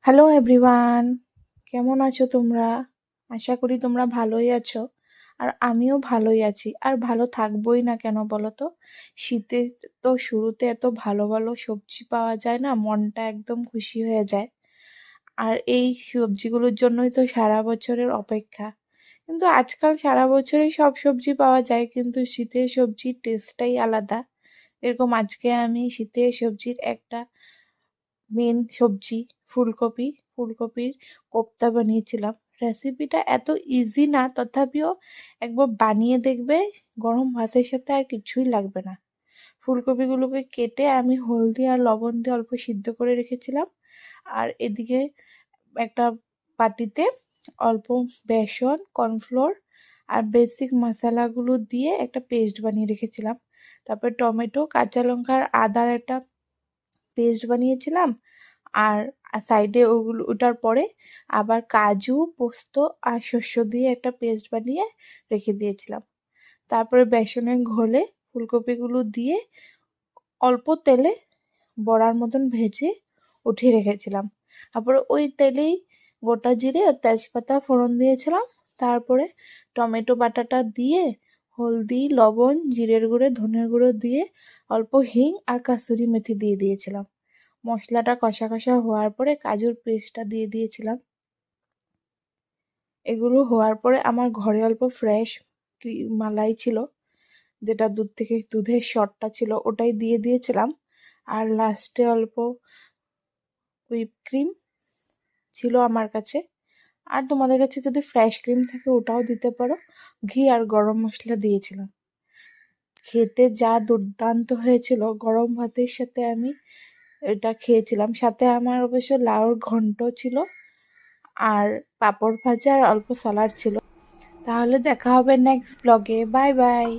Hello everyone, কেমন আছো তোমরা? আশা করি তোমরা ভালোই আছো। আর আমিও ভালোই আছি, আর ভালো থাকবোই না কেন বলো তো? শীতে তো শুরুতে এত ভালো ভালো সবজি পাওয়া যায় না, মনটা একদম খুশি হয়ে যায়। আর এই সবজিগুলোর জন্যই তো সারা বছরের অপেক্ষা। কিন্তু আজকাল সারা বছরই সব সবজি পাওয়া যায়, কিন্তু শীতের সবজির টেস্টটাই আলাদা। এরকম আজকে আমি শীতের সবজির একটা মেন সবজি ফুলকপির কোপ্তা বানিয়েছিলাম। রেসিপিটা এত ইজি না, তথাপিও একবার বানিয়ে দেখবে, গরম ভাতের সাথে আর কিছুই লাগবে না। ফুলকপিগুলোকে কেটে আমি হলদি আর লবণ দিয়ে অল্প সিদ্ধ করে রেখেছিলাম। আর এদিকে একটা বাটিতে অল্প বেসন, কর্নফ্লোর আর বেসিক মশলাগুলো দিয়ে একটা পেস্ট বানিয়ে রেখেছিলাম। তারপর টমেটো, কাঁচা লঙ্কা আর আদার একটা পেস্ট বানিয়েছিলাম। আর সাইডে ওটার পরে আবার কাজু, পোস্ত আর শস্য দিয়ে একটা পেস্ট বানিয়ে রেখে দিয়েছিলাম। তারপরে বেসনের ঘোলে ফুলকপিগুলো দিয়ে অল্প তেলে বড়ার মতন ভেজে উঠিয়ে রেখেছিলাম। তারপরে ওই তেলেই গোটা জিরে আর তেজপাতা ফোড়ন দিয়েছিলাম। তারপরে টমেটো বাটাটা দিয়ে হলদি, লবণ, জিরের গুঁড়ো, ধনের গুঁড়ো দিয়ে অল্প হিং আর কাসুরি মেথি দিয়ে দিয়েছিলাম। মশলাটা কষা কষা হওয়ার পরে কাজুর পেস্টটা দিয়ে দিয়েছিলাম। এগুলো হওয়ার পরে আমার ঘরে অল্প ফ্রেশ মালাই ছিল, যেটা দুধের শটটা ছিল ওটাই দিয়ে দিয়েছিলাম। আর লাস্টে অল্প হুইপ ক্রিম ছিল আমার কাছে। আর তোমাদের কাছে যদি ফ্রেশ ক্রিম থাকে ওটাও দিতে পারো। ঘি আর গরম মশলা দিয়েছিলাম। খেতে যা দুর্দান্ত হয়েছিল, গরম ভাতের সাথে আমি এটা খেয়েছিলাম। সাথে আমার অবশ্য লাউর ঘন্ট ছিল, আর পাঁপড় ভাজা আর অল্প স্যালাড ছিল। তাহলে দেখা হবে নেক্সট ব্লগে। Bye bye.